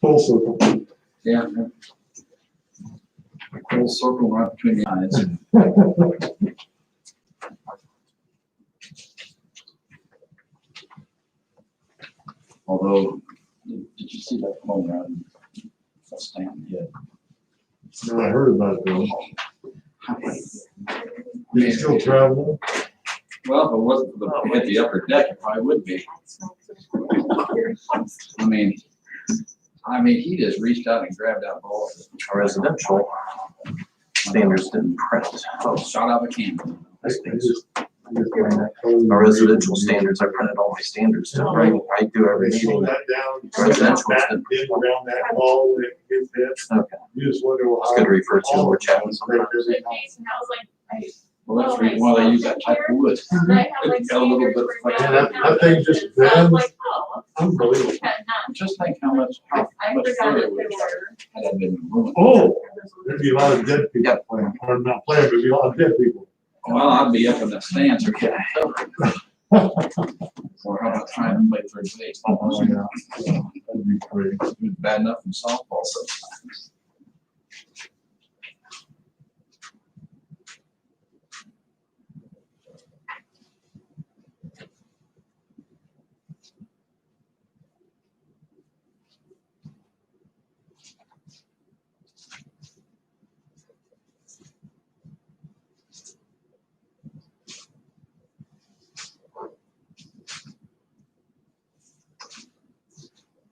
Full circle. Yeah. Full circle right between the eyes. Although, did you see that phone around stand yet? No, I heard about it though. Are you still traveling? Well, if it wasn't for the hit the upper deck, it probably would be. I mean, he just reached out and grabbed that ball. Our residential standards didn't print. Oh, shot out of a cannon. Our residential standards, I printed all my standards to write. I do every They slow meeting. that down. Residential That is did around that ball when it gets hit. Okay. You just wonder It's good to refer to or chat with somebody. Well, that's the reason why they use that type of wood. It's got a little bit of Yeah, that thing just bends. Unbelievable. Just think how much further it would have had that been moving. Oh, there'd be a lot of dead people playing, or not playing, but there'd be a lot of dead people. Well, I'd be up in the stands or getting covered. Or how about trying to play third base? Oh, yeah. That'd be great. It's bad enough in softball sometimes.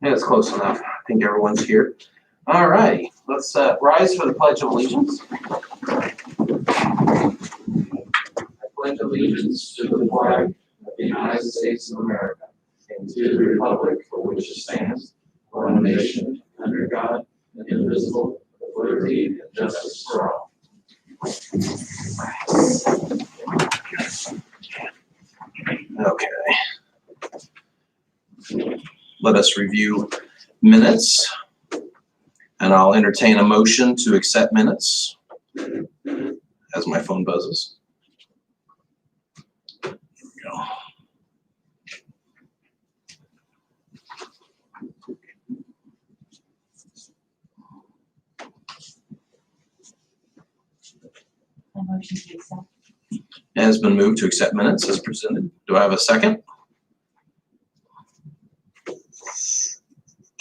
Yeah, it's close enough. I think everyone's here. All right, let's rise for the Pledge of Allegiance. I pledge allegiance to the flag of the United States of America and to the republic for which it stands, one nation, under God, indivisible, with liberty and justice for all. Okay. Let us review minutes, and I'll entertain a motion to accept minutes as my phone buzzes. There we go. Motion to accept. It has been moved to accept minutes as presented. Do I have a second?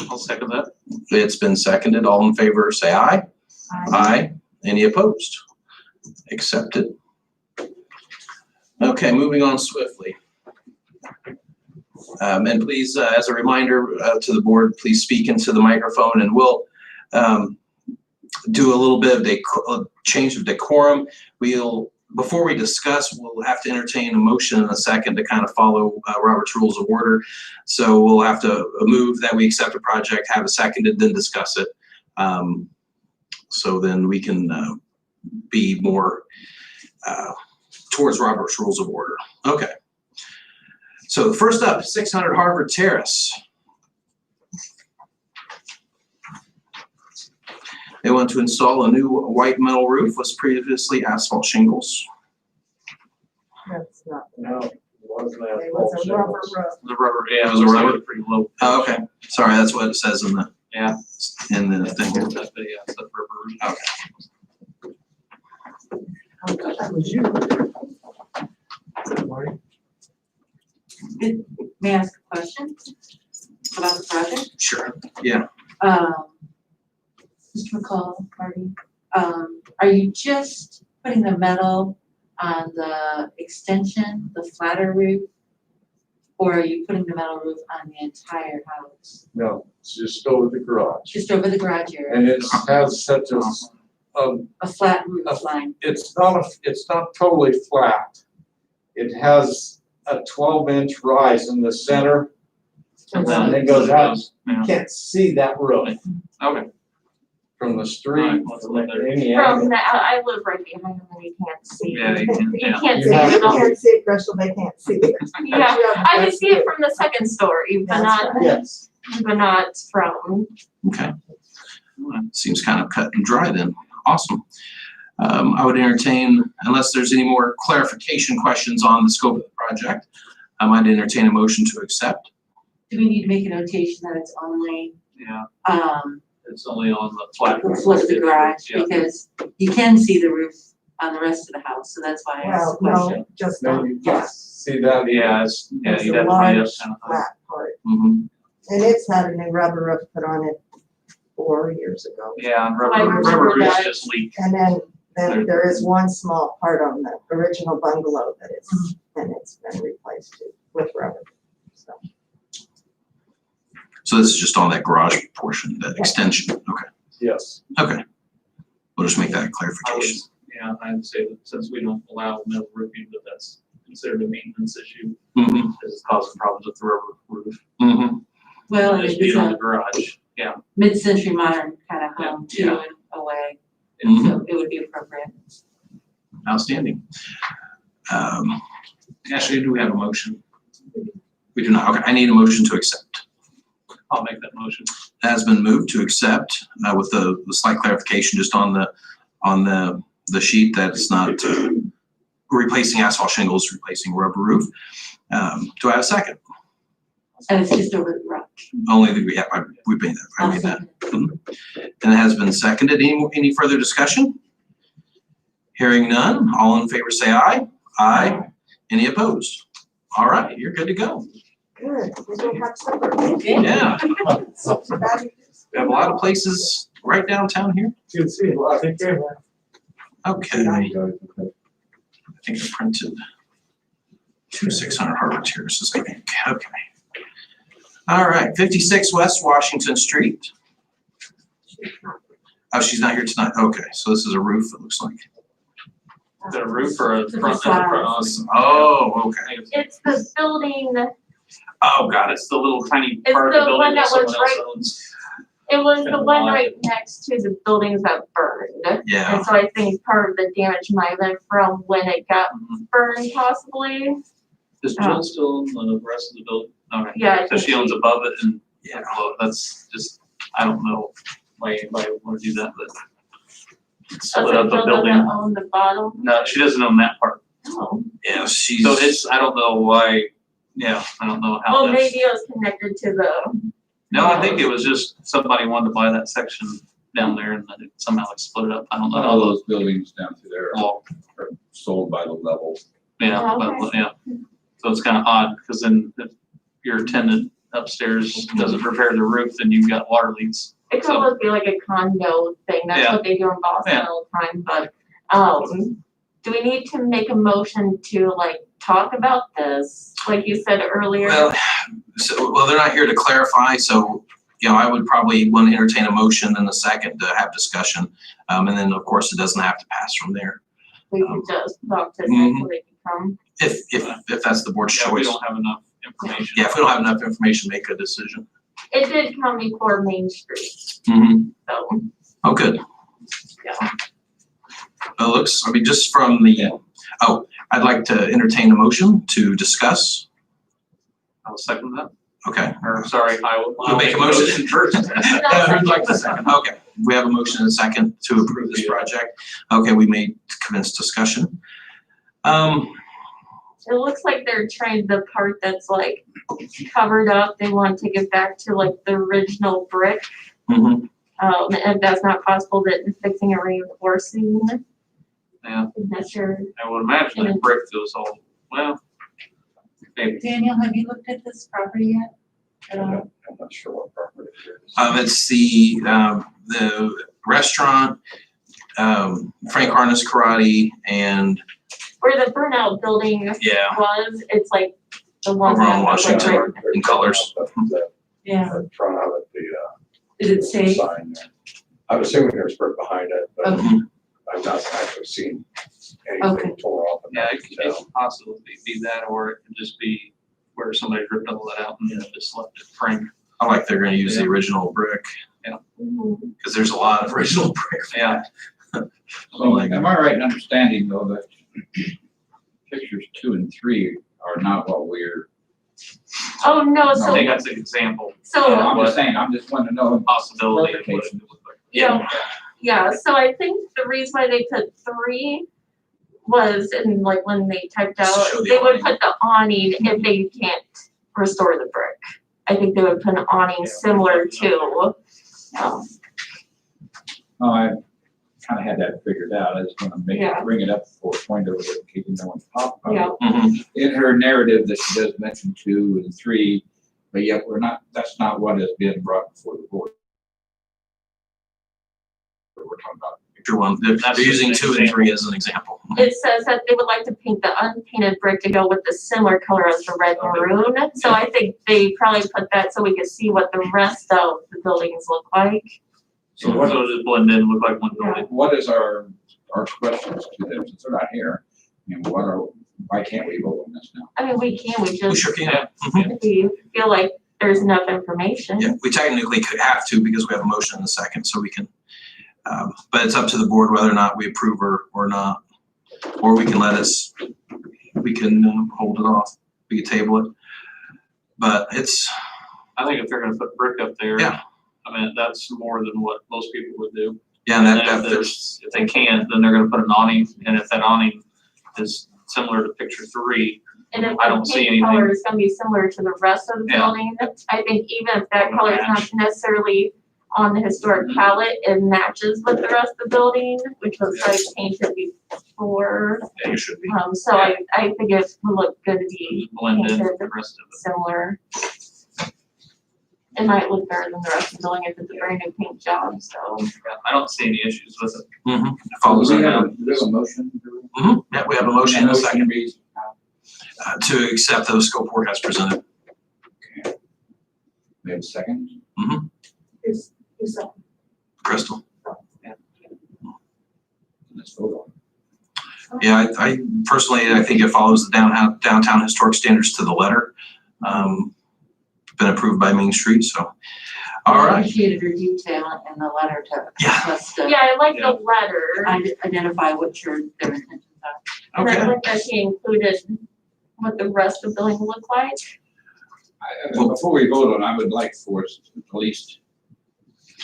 I'll second that. It's been seconded. All in favor, say aye. Aye. Any opposed? Accepted. Okay, moving on swiftly. And please, as a reminder to the board, please speak into the microphone, and we'll do a little bit of a change of decorum. Before we discuss, we'll have to entertain a motion in a second to kind of follow Robert's Rules of Order. So we'll have to move that we accept a project, have a seconded, then discuss it. So then we can be more towards Robert's Rules of Order. Okay. So first up, 600 Harvard Terrace. They want to install a new white metal roof, was previously asphalt shingles. That's not. No, it wasn't It was a rubber roof. The rubber, yeah, it was a rubber. pretty low. Oh, okay, sorry, that's what it says in the, Yeah. in the thing. That's the, yeah, it's the rubber roof. Okay. That was you. Marty? May I ask a question about the project? Sure. Mr. McCall, Marty, are you just putting the metal on the extension, the flatter roof? Or are you putting the metal roof on the entire house? No, it's just over the garage. Just over the garage area, And it has such a, a flat roof line? it's not totally flat. It has a 12-inch rise in the center, and then it goes out. You can't see that roof Okay. from the street. Right. Any From angle. the, I live right behind them and you can't see. Yeah, you can, You yeah. can't You see have it. to- all. Can't see it, Crystal, they can't see it. Yeah, I can see it from the second story, but That's not, right. Yes. but not from. Okay. Well, that seems kind of cut and dry then. Awesome. I would entertain, unless there's any more clarification questions on the scope of the project, I might entertain a motion to accept. Do we need to make a notation that it's only Yeah, um, it's only on the flat. the floor of the garage, Yeah. because you can see the roof on the rest of the house, so that's why I asked Well, the question. no, just No, on you Yeah. can't see that. Yeah, it's, yeah, It's you'd a have to be up large kind of high. flat part. Mhm. And it's had a new rubber roof put on it 4 years ago. Yeah, and I rubber remember roofs that. just leak. And then there is one small part on the original bungalow that is, and it's been replaced too with rubber. So, So this is just on that garage portion, that extension. Okay, Yes. okay. We'll just make that a I would, clarification. yeah, I'd say that since we don't allow metal roofing, that that's considered a maintenance issue, Mm-hmm, because it's causing problems with the rubber roof. mm-hmm. Well, and Just it is being on the a garage, yeah. mid-century modern kind of Yeah, home too, yeah. in a way, Mhm. so it would be appropriate. Outstanding. Actually, do we have a motion? We do not, okay, I need a motion to accept. I'll make that motion. It has been moved to accept, with the slight clarification just on the sheet that it's not replacing asphalt shingles, replacing rubber roof. Do I have a second? And it's just over the garage. Only that we made that, I made that. And it has been seconded. Any further discussion? Hearing none, all in favor say aye. Aye. Any opposed? All right, you're good to go. good, we don't have supper. Yeah, So too bad you just- we have a lot of places right downtown here. You can see, well, I think they have. Okay, I think I printed 2,600 Harvard Terraces, I think. Okay. All right, 56 West Washington Street. Oh, she's not here tonight. Okay, so this is a roof, it looks like. Is it a roof or a It's a front facade. awning? Oh, okay. It's the building, Oh, got it. It's the little tiny It's part of the the building one that that someone was else right- owns. it was the And one why? right next to the buildings that burned. Yeah. And so I think part of the damage might have been from when it got burned possibly. Is Jill still in the rest of the building? Okay. Yeah, I So think she owns above it and Yeah. below it. That's just, I don't know why anybody would want to do that, but split Doesn't up a Jill building. doesn't own the bottom? No, she doesn't own that part. Oh, Yeah, she's. So it's, I don't know why, yeah, I don't know how well, that's. maybe it was connected to the, No, I think it was just somebody wanted to buy that section down there and then it somehow like split it up. I don't know. All those buildings down through there Well, are sold by the level. yeah, Oh, but, okay. yeah. So it's kind of odd because then if your tenant upstairs doesn't repair the roof, then you've got water leaks. it could So- almost be like a condo thing, that's Yeah. what they do in Boston Yeah. all the time, but, do we need to make a motion to like talk about this, like you said earlier? Well, they're not here to clarify, so, you know, I would probably want to entertain a motion in a second to have discussion. And then, of course, it doesn't have to pass from there, We could just talk to them Mhm. so they can come. if that's the board's Yeah, we choice. don't have enough information. Yeah, if we don't have enough information, make a decision. It did come before Main Street, Mm-hmm. so, Oh, good. yeah. It looks, I mean, just from I'd like to entertain a motion to discuss. I'll second that. Okay. Or sorry, We'll make a motion first. Who'd like to second? Okay, we have a motion and a second to approve this project. Okay, we may commence discussion. It looks like they're trying the part that's like covered up, they want to get back to like the original brick. Mhm. And if that's not possible, then fixing and reinforcing. Yeah. That's your, I would imagine that brick was all, well, maybe. Daniel, have you looked at this property yet? At all? I'm not sure what property it is. It's the restaurant, Frank Harness Karate, and where the burnout building yeah, was, it's like the one Over on that was like Washington. right- in colors. Yeah, Front of it, is it the safe? sign there. I'm assuming there's brick behind it, but Okay, I've not actually seen Okay. anything tore off. Yeah, it could possibly be that, or it could just be where somebody ripped all that out and then just left it framed. I like they're gonna use the original brick, Mhm. because there's a lot of original brick. Yeah. So am I right in understanding though that pictures 2 and 3 are not what we're, Oh, no, I so, think that's an example, so, I'm just saying, I'm just wanting to know. possibility of what it would look like. yeah, so I think the reason why they put 3 was in like when they typed out, Show the they would awning. put the awning if they can't restore the brick. I think they would put an awning similar to, Oh, I kind of had that figured out. I was gonna Yeah. bring it up for a point over there, in case no one talked about yeah, it. Mhm. In her narrative that she does mention 2 and 3, but yet that's not what has been brought before the board. We're talking about. Picture one, they're using 2 and 3 as an example. it says that they would like to paint the unpainted brick to go with the similar color as the red maroon. So I think they probably put that so we could see what the rest of the buildings look like. So what, So just blend in, look like one building. what is our questions to them, since they're not here? And why can't we vote on this now? I mean, we can, we We just, sure can. Mhm. if we feel like there's enough information. Yeah, we technically could have to because we have a motion in a second, so we can, but it's up to the board whether or not we approve or not. Or we can hold it off, we can table it. But it's, I think if they're gonna put brick up there. Yeah. I mean, that's more than what most people would do. yeah, and And that, then that, there's, if they can, then they're gonna put an awning, and if that awning is similar to picture 3, And if I the don't see paint color anything. is gonna be similar to the rest of the Yeah. building, I think even if that It'll color is not match. necessarily on the historic palette, it matches with the rest of the building, which was like painted before. yeah, you should be. So I think it would look good to be just blend in with painted the rest of it. similar. It might look better than the rest of the building if it's a brand new paint job, so. Yeah, I don't see any issues with it. Mm-hmm. Follows Do we that have down. do we have a motion? Mm-hmm. Yeah, we have a motion in a second reads, to accept the scope work as presented. we have a second? Who's Crystal. Let's vote on Yeah, I personally, I think it follows the downtown historic standards to the letter. Been approved by Main Street, so. All I right, appreciated her detail in the letter to Yeah. just Yeah, I like the letter, identify what their intentions are. and I okay. like that she included what the rest of the building will look like. Before we vote on, I would like for us at least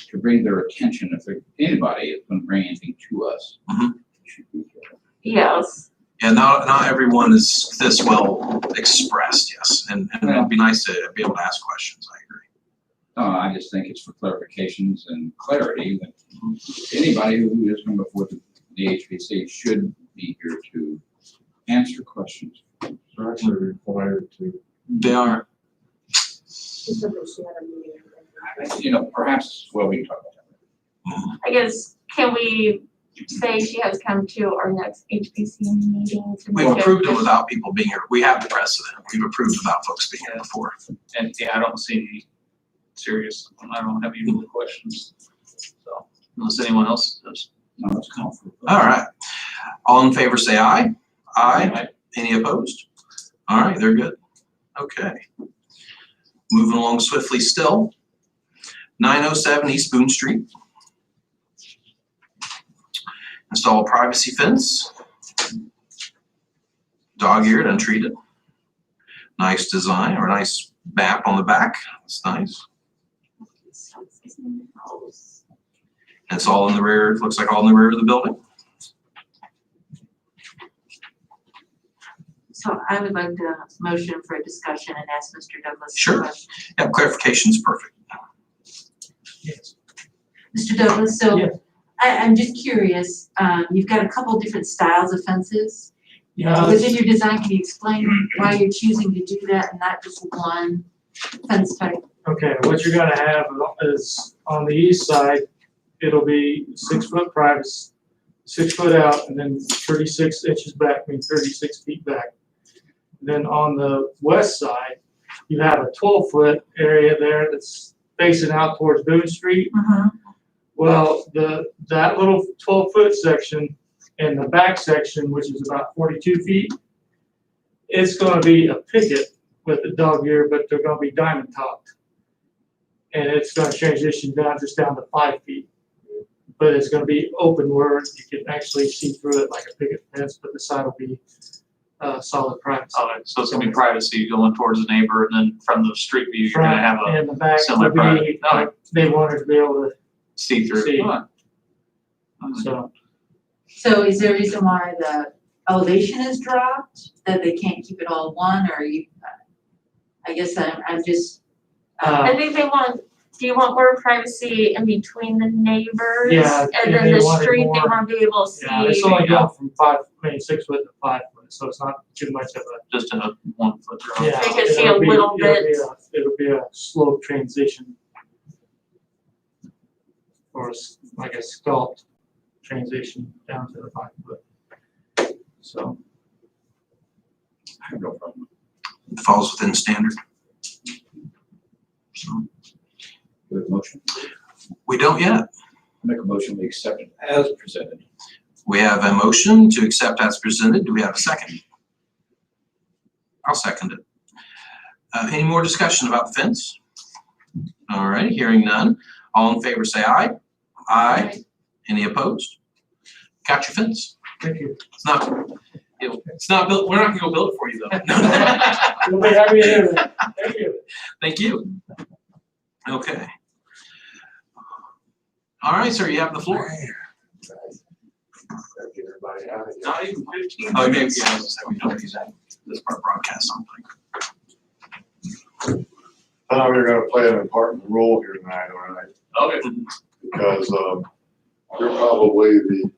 to bring their attention, if anybody is gonna bring anything to us. Mhm. should be here. Yes, Yeah, not everyone is this well expressed, yes, and it'd be nice to be able to ask questions, I agree. I just think it's for clarifications and clarity that anybody who is coming before the HPC should be here to answer questions. They're actually required to. They are. Perhaps, well, we can talk about that. I guess, can we say she has come to our next HPC meeting to We've make approved it a- without people being here. We have the precedent. We've approved without folks being here before. And yeah, I don't see any serious, I don't have any more questions. So unless anyone else does. No, let's call for. All right. All in favor, say aye. Aye. Any opposed? All right, they're good. Okay. Moving along swiftly still. 907 East Boone Street. Install a privacy fence. Dog-eared, untreated. Nice design, or a nice map on the back. That's nice. And it's all in the rear, it looks like all in the rear of the building. So I would like to motion for a discussion and ask Mr. Douglas. a Sure. question. Yeah, clarification's perfect. Mr. Douglas, so Yes. I'm just curious, you've got a couple different styles of fences. Yeah, Within your design, can you explain why you're choosing to do that and not just one fence type? okay, what you're gonna have is on the east side, it'll be 6 foot privacy, 6 foot out, and then 36 inches back, I mean 36 feet back. Then on the west side, you have a 12-foot area there that's facing out towards Boone Street. Well, that little 12-foot section and the back section, which is about 42 feet, it's gonna be a picket with a dog ear, but they're gonna be diamond topped. And it's gonna transition down to 5 feet. But it's gonna be open where you can actually see through it like a picket fence, but the side will be solid privacy. So it's gonna be privacy going towards the neighbor, and then from the street view, you're gonna have Front a and the back similar will be, private. No. like, they wanted to be able to, see-through. See. Huh. so. So is there a reason why the elevation is dropped, that they can't keep it all one, or you, I guess I'm just, I think they want, do you want more privacy in between the neighbors? Yeah, And yeah, then they the wanted street, they more. wanna be able to see. Yeah, it's only gone from 6 foot to 5 foot, so it's not too much of a. Just a 1 foot drop. Yeah, They can see a it'll be- little it'll be bit. It'll be a slow transition. Or like a sculpt transition down to the 5 foot. So, I have no problem. It falls within standard. So, Do we have a motion? we don't yet. Make a motion, we accept it as presented. We have a motion to accept as presented. Do we have a second? I'll second it. Any more discussion about the fence? All right, hearing none. All in favor, say aye. Aye. Any opposed? Got your fence. thank you. It's not built, we're not gonna go build it for you though. You'll be happy to hear that. Thank you. Thank you. Okay. All right, sir, you have the floor. Get everybody out of here. Not even 15. Oh, maybe, yeah, we don't use that, this part broadcast something. We're gonna play an important role here tonight, all right? Okay. Because, you're probably the